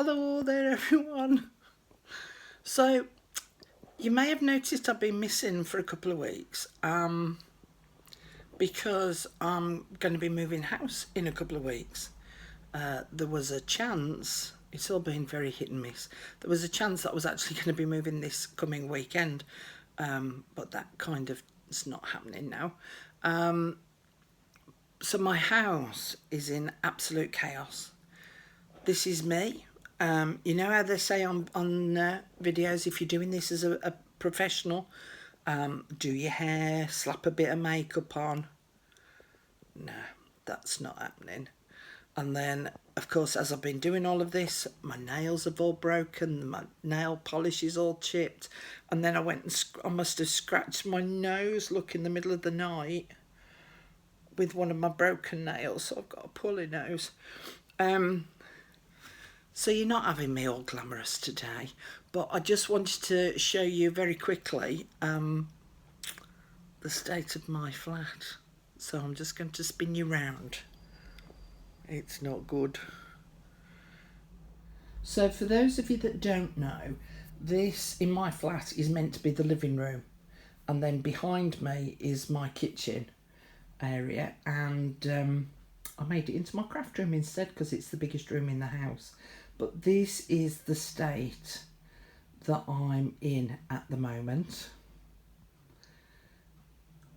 Hello there everyone. So you may have noticed I've been missing for a couple of weeks because I'm going to be moving house in a couple of weeks. There was a chance, it's all been very hit and miss, there was a chance that I was actually going to be moving this coming weekend, but that kind of is not happening now. So my house is in absolute chaos. This is me. You know how they say on videos, if you're doing this as a professional, do your hair, slap a bit of makeup on. No, that's not happening. And then, of course, as I've been doing all of this, my nails have all broken, my nail polish is all chipped. And then I went and I must have scratched my nose, look, in the middle of the night with one of my broken nails. So I've got a pulley nose. So you're not having me all glamorous today, but I just wanted to show you very quickly the state of my flat. So I'm just going to spin you round. It's not good. So for those of you that don't know, this in my flat is meant to be the living room, and then behind me is my kitchen area, and I made it into my craft room instead because it's the biggest room in the house. But this is the state that I'm in at the moment.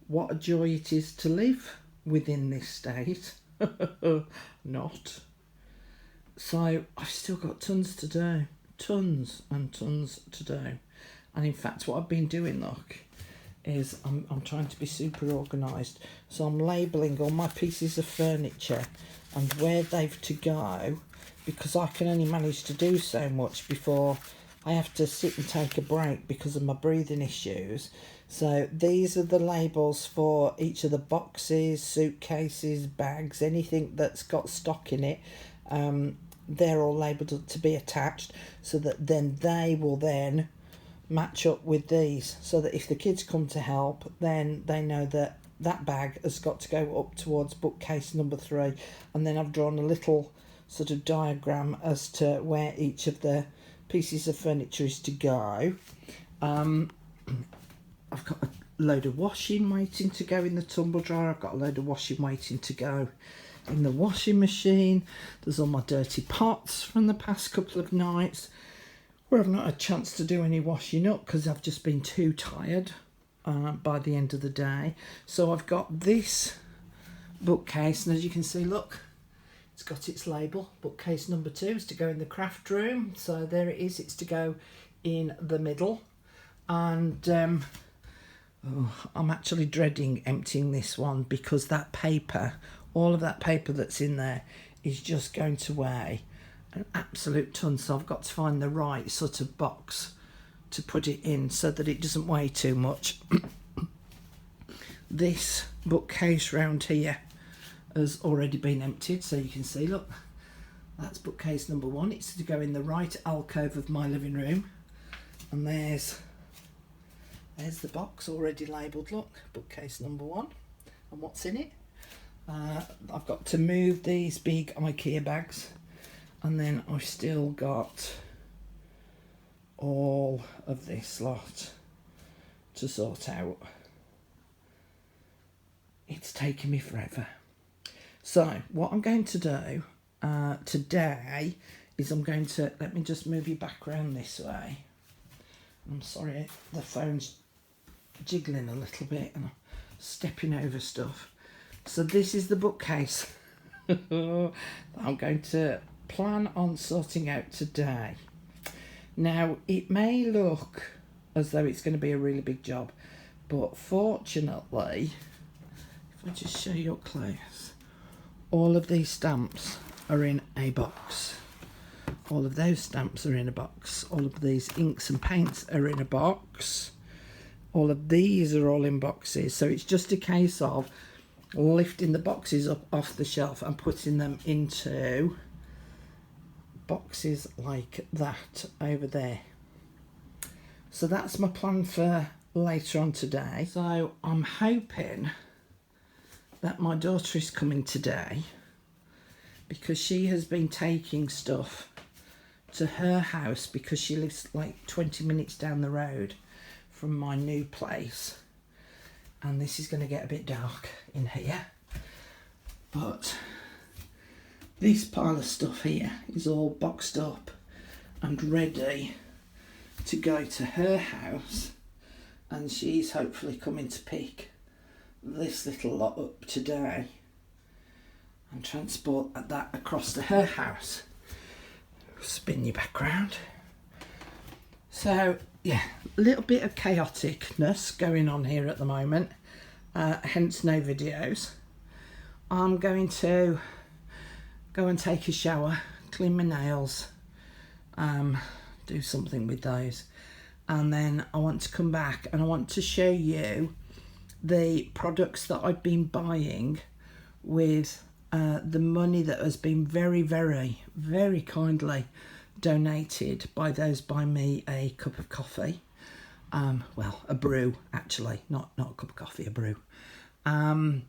What a joy it is to live within this state. Not. So I've still got tons to do. Tons and tons to do. And in fact, what I've been doing, look, is I'm trying to be super organised. So I'm labelling all my pieces of furniture and where they've to go, because I can only manage to do so much before I have to sit and take a break because of my breathing issues. So these are the labels for each of the boxes, suitcases, bags, anything that's got stock in it. They're all labelled to be attached so that then they will then match up with these, so that if the kids come to help, then they know that that bag has got to go up towards bookcase number 3. And then I've drawn a little sort of diagram as to where each of the pieces of furniture is to go. I've got a load of washing waiting to go in the tumble dryer. I've got a load of washing waiting to go in the washing machine. There's all my dirty pots from the past couple of nights where I've not had a chance to do any washing up because I've just been too tired by the end of the day. So I've got this bookcase, and as you can see, look, it's got its label. Bookcase number 2 is to go in the craft room. So there it is, it's to go in the middle. And I'm actually dreading emptying this one because that paper, all of that paper that's in there is just going to weigh an absolute ton. So I've got to find the right sort of box to put it in so that it doesn't weigh too much. This bookcase round here has already been emptied, so you can see, look, that's bookcase number 1. It's to go in the right alcove of my living room, and there's the box already labelled, look, bookcase number 1, and what's in it. I've got to move these big IKEA bags, and then I've still got all of this lot to sort out. It's taken me forever. So what I'm going to do today is I'm going to, let me just move you back around this way. I'm sorry, the phone's jiggling a little bit and I'm stepping over stuff. So this is the bookcase that I'm going to plan on sorting out today. Now, it may look as though it's going to be a really big job, but fortunately, if I just show you up close, all of these stamps are in a box. All of those stamps are in a box. All of these inks and paints are in a box. All of these are all in boxes. So it's just a case of lifting the boxes up off the shelf and putting them into boxes like that over there. So that's my plan for later on today. So I'm hoping that my daughter is coming today because she has been taking stuff to her house because she lives like 20 minutes down the road from my new place. And this is going to get a bit dark in here. But this pile of stuff here is all boxed up and ready to go to her house. And she's hopefully coming to pick this little lot up today and transport that across to her house. Spin you back round. So yeah, a little bit of chaoticness going on here at the moment, hence no videos. I'm going to go and take a shower, clean my nails, do something with those, and then I want to come back and I want to show you the products that I've been buying with the money that has been very, very, very kindly donated by those buy me a cup of coffee. Well, a brew, actually, not a cup of coffee, a brew. And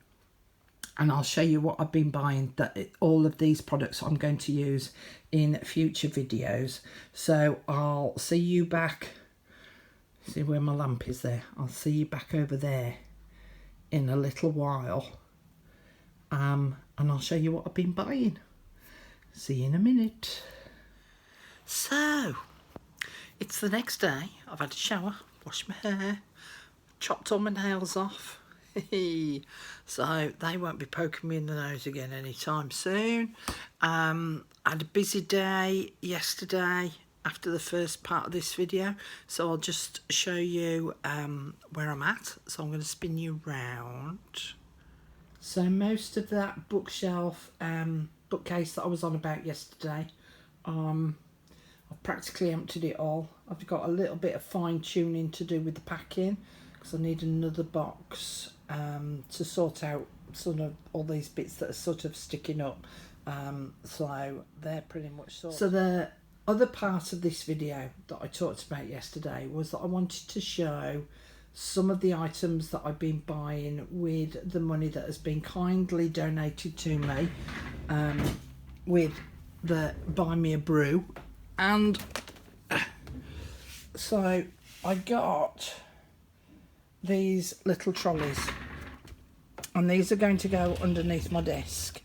I'll show you what I've been buying, all of these products I'm going to use in future videos. So I'll see you back, see where my lamp is there, I'll see you back over there in a little while. And I'll show you what I've been buying. See you in a minute. So, it's the next day. I've had a shower, washed my hair, chopped all my nails off. So they won't be poking me in the nose again anytime soon. I had a busy day yesterday after the first part of this video, so I'll just show you where I'm at. So I'm going to spin you round. So most of that bookshelf, bookcase that I was on about yesterday, I've practically emptied it all. I've got a little bit of fine tuning to do with the packing because I need another box to sort out sort of all these bits that are sort of sticking up. So they're pretty much sorted. So the other part of this video that I talked about yesterday was that I wanted to show some of the items that I've been buying with the money that has been kindly donated to me with the Buy Me a Brew. And so I got these little trolleys, and these are going to go underneath my desk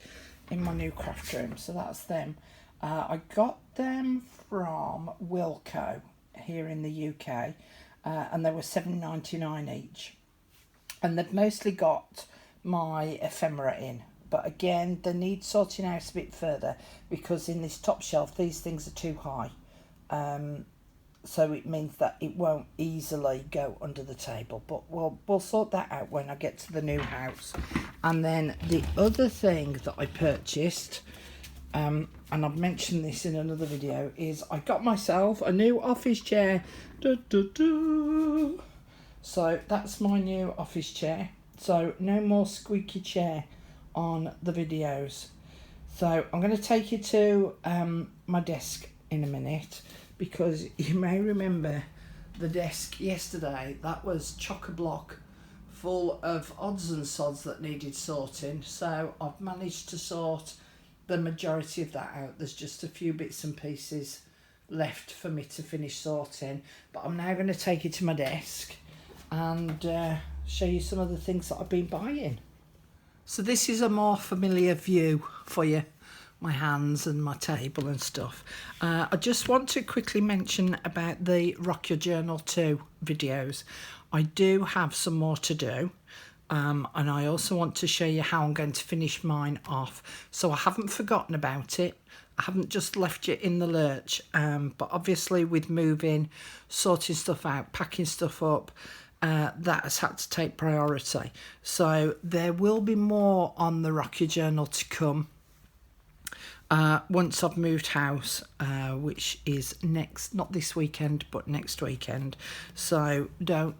in my new craft room. So that's them. I got them from Wilko here in the UK, and they were $7.99 each, and they've mostly got my ephemera in, but again they need sorting out a bit further because in this top shelf these things are too high, so it means that it won't easily go under the table, but we'll sort that out when I get to the new house. And then the other thing that I purchased, and I've mentioned this in another video, is I got myself a new office chair. So that's my new office chair, so no more squeaky chair on the videos. So I'm going to take you to my desk in a minute, because you may remember the desk yesterday, that was chock-a-block full of odds and sods that needed sorting. So I've managed to sort the majority of that out. There's just a few bits and pieces left for me to finish sorting, but I'm now going to take you to my desk and show you some of the things that I've been buying. So this is a more familiar view for you, my hands and my table and stuff. I just want to quickly mention about the Rock Your Journal 2 videos. I do have some more to do, and I also want to show you how I'm going to finish mine off. So I haven't forgotten about it. I haven't just left you in the lurch, but obviously with moving, sorting stuff out, packing stuff up, that has had to take priority. So there will be more on the Rock Your Journal to come once I've moved house, which is not this weekend, but next weekend. So don't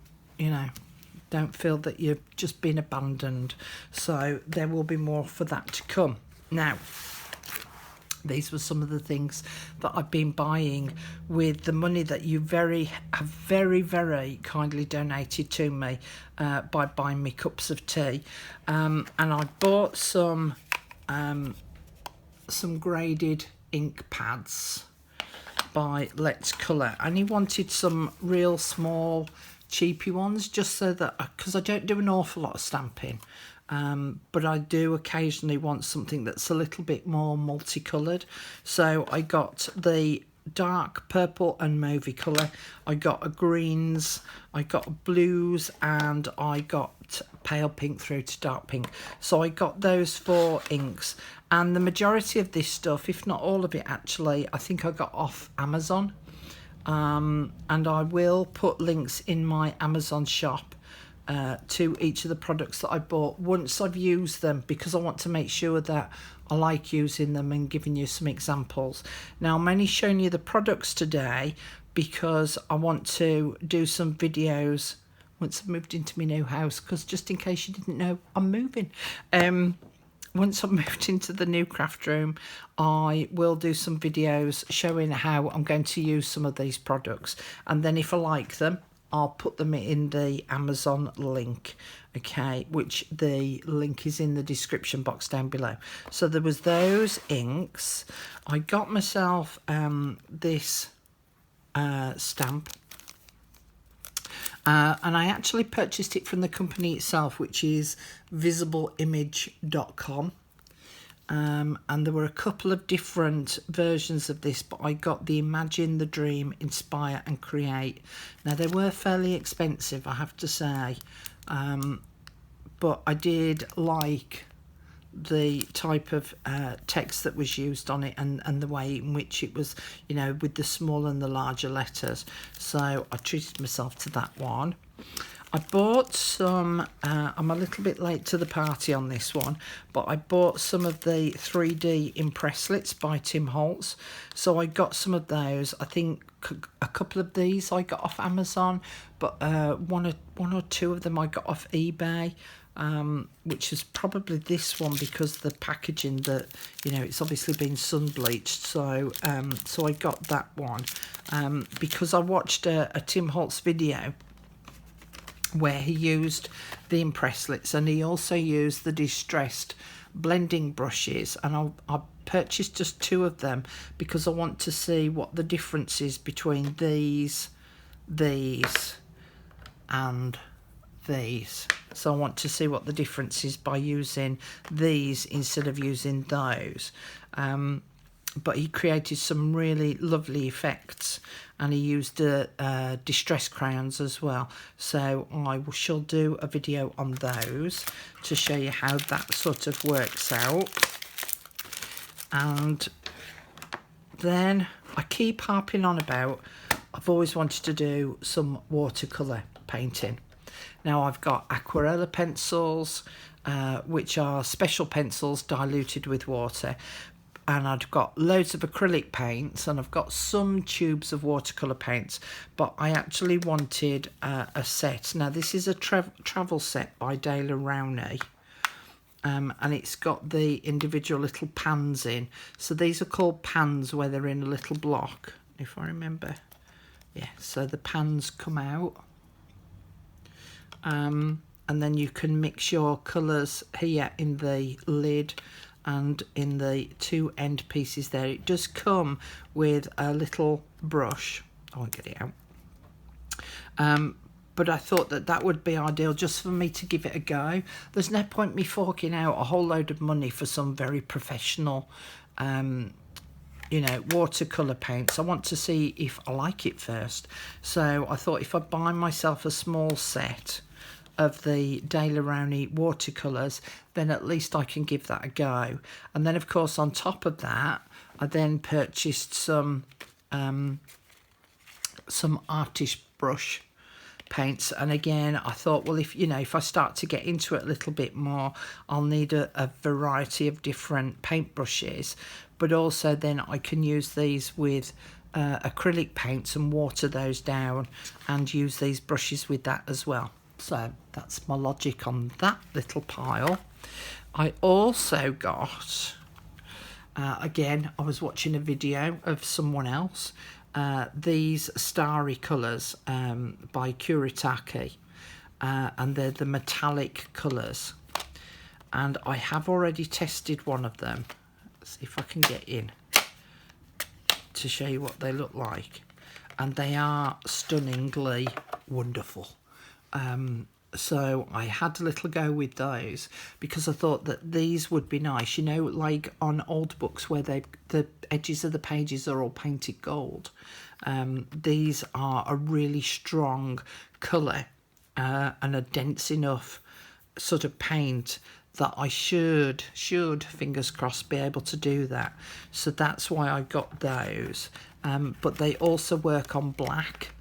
feel that you've just been abandoned. So there will be more for that to come. Now, these were some of the things that I've been buying with the money that you have very, very kindly donated to me by buying me cups of tea. And I bought some graded ink pads by Let's Colour, and he wanted some real small cheapy ones, just so that, because I don't do an awful lot of stamping, but I do occasionally want something that's a little bit more multicoloured. So I got the dark purple and mauvey colour, I got a greens, I got blues, and I got pale pink through to dark pink. So I got those 4 inks, and the majority of this stuff, if not all of it actually, I think I got off Amazon. And I will put links in my Amazon shop to each of the products that I bought once I've used them, because I want to make sure that I like using them and giving you some examples. Now, I'm only showing you the products today because I want to do some videos once I've moved into my new house, because just in case you didn't know, I'm moving. Once I've moved into the new craft room, I will do some videos showing how I'm going to use some of these products, and then if I like them, I'll put them in the Amazon link, okay, which the link is in the description box down below. So there was those inks. I got myself this stamp, and I actually purchased it from the company itself, which is visibleimage.com. And there were a couple of different versions of this, but I got the Imagine, the Dream, Inspire and Create. Now, they were fairly expensive, I have to say, but I did like the type of text that was used on it, and the way in which it was, you know, with the small and the larger letters. So I treated myself to that one. I bought some, I'm a little bit late to the party on this one, but I bought some of the 3D Impresslets by Tim Holtz. So I got some of those. I think a couple of these I got off Amazon, but one or two of them I got off eBay, which is probably this one, because the packaging, that, you know, it's obviously been sun bleached. So so I got that one because I watched a Tim Holtz video where he used the Impresslets, and he also used the distressed blending brushes, and I purchased just 2 of them because I want to see what the difference is between these and these. So I want to see what the difference is by using these instead of using those. But he created some really lovely effects, and he used distress crayons as well. So I shall do a video on those to show you how that sort of works out. And then I keep harping on about, I've always wanted to do some watercolour painting. Now, I've got aquarella pencils, which are special pencils diluted with water, and I've got loads of acrylic paints, and I've got some tubes of watercolour paints, but I actually wanted a set. Now, this is a travel set by Dale and Rowney, and it's got the individual little pans in. So these are called pans, where they're in a little block, if I remember. Yeah, so the pans come out, and then you can mix your colours here in the lid and in the 2 end pieces there. It does come with a little brush. I won't get it out. But I thought that would be ideal just for me to give it a go. There's no point me forking out a whole load of money for some very professional, you know, watercolour paints. I want to see if I like it first. So I thought, if I buy myself a small set of the Dale and Rowney watercolours, then at least I can give that a go. And then, of course, on top of that, I then purchased some artist brush paints. And again, I thought, well, if I start to get into it a little bit more, I'll need a variety of different paint brushes, but also then I can use these with acrylic paints and water those down and use these brushes with that as well. So that's my logic on that little pile. I also got, again, I was watching a video of someone else, these starry colours by Kuretake, and they're the metallic colours. And I have already tested one of them. Let's see if I can get in to show you what they look like, and they are stunningly wonderful. So I had a little go with those because I thought that these would be nice, you know, like on old books where the edges of the pages are all painted gold. These are a really strong colour and a dense enough sort of paint that I should, fingers crossed, be able to do that. So that's why I got those. But they also work on black,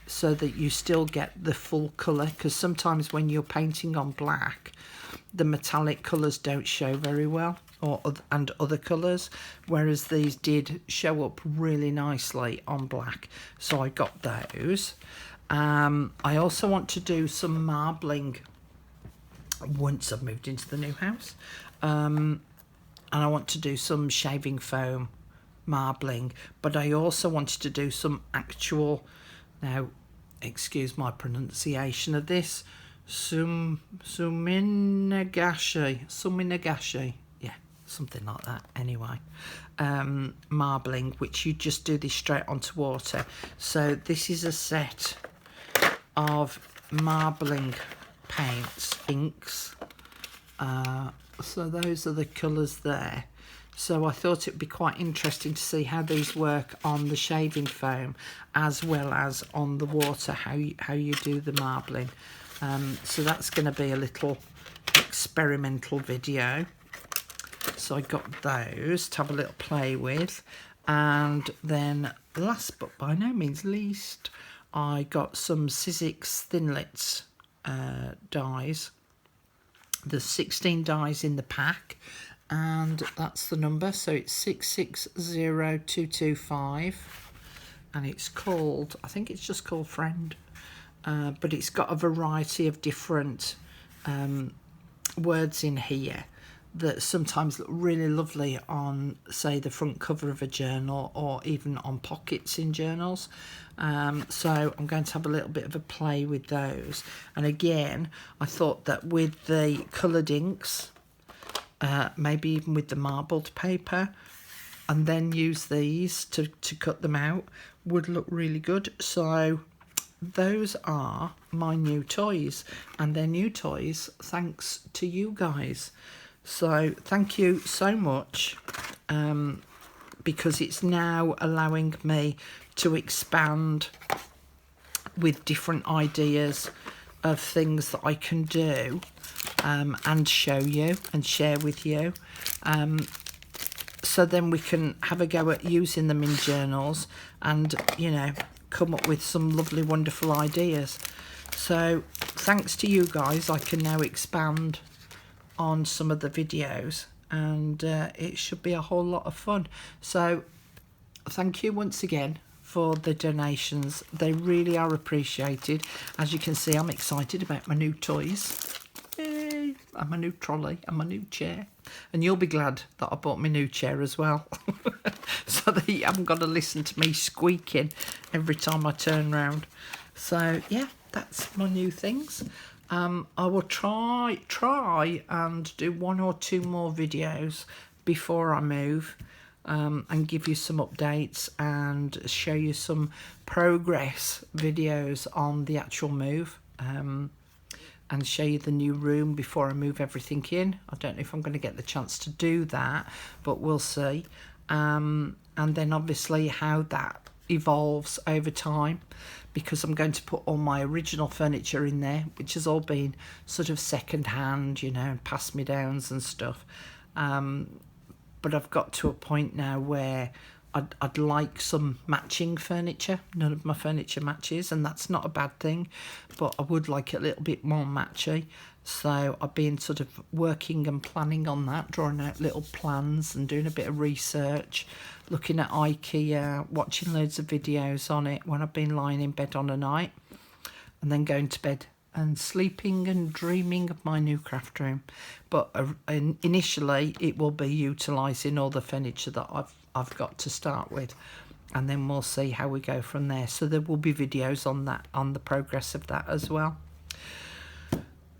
so that you still get the full colour, because sometimes when you're painting on black, the metallic colours don't show very well, and other colours, whereas these did show up really nicely on black. So I got those. I also want to do some marbling once I've moved into the new house, and I want to do some shaving foam marbling, but I also wanted to do some actual, now excuse my pronunciation of this, suminagashi, yeah, something like that anyway, marbling, which you just do this straight onto water. So this is a set of marbling paints, inks, so those are the colours there. So I thought it'd be quite interesting to see how these work on the shaving foam as well as on the water, how you do the marbling. So that's going to be a little experimental video. So I got those to have a little play with. And then last but by no means least, I got some Sizzix Thinlits dies. There's 16 dies in the pack, and that's the number, so it's 660225, and it's called, I think it's just called Friend, but it's got a variety of different words in here that sometimes look really lovely on, say, the front cover of a journal, or even on pockets in journals. So I'm going to have a little bit of a play with those. And again, I thought that with the coloured inks, maybe even with the marbled paper, and then use these to cut them out, would look really good. So those are my new toys, and they're new toys thanks to you guys. So thank you so much, because it's now allowing me to expand with different ideas of things that I can do, and show you and share with you. So then we can have a go at using them in journals and, you know, come up with some lovely, wonderful ideas. So thanks to you guys, I can now expand on some of the videos, and it should be a whole lot of fun. So thank you once again for the donations. They really are appreciated. As you can see, I'm excited about my new toys. Yay! And my new trolley and my new chair. And you'll be glad that I bought my new chair as well, so that you haven't got to listen to me squeaking every time I turn round. So yeah, that's my new things. I will try and do 1 or 2 more videos before I move, and give you some updates and show you some progress videos on the actual move, and show you the new room before I move everything in. I don't know if I'm going to get the chance to do that, but we'll see. And then obviously how that evolves over time, because I'm going to put all my original furniture in there, which has all been sort of second hand, you know, and pass me downs and stuff. But I've got to a point now where I'd like some matching furniture. None of my furniture matches, and that's not a bad thing, but I would like it a little bit more matchy. So I've been sort of working and planning on that, drawing out little plans and doing a bit of research, looking at IKEA, watching loads of videos on it when I've been lying in bed on a night, and then going to bed and sleeping and dreaming of my new craft room. But initially it will be utilising all the furniture that I've got to start with, and then we'll see how we go from there. So there will be videos on that, on the progress of that as well.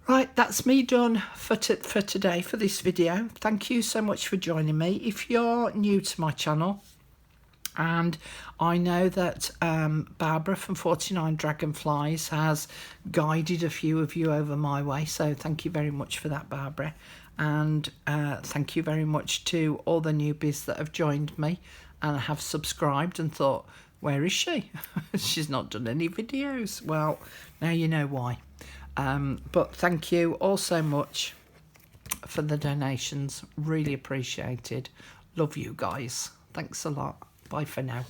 Right, that's me done for today, for this video. Thank you so much for joining me. If you're new to my channel, And I know that Barbara from 49 Dragonflies has guided a few of you over my way. So thank you very much for that, Barbara. And thank you very much to all the newbies that have joined me and have subscribed and thought, where is she? She's not done any videos. Well, now you know why. But thank you all so much for the donations. Really appreciated. Love you guys. Thanks a lot. Bye for now.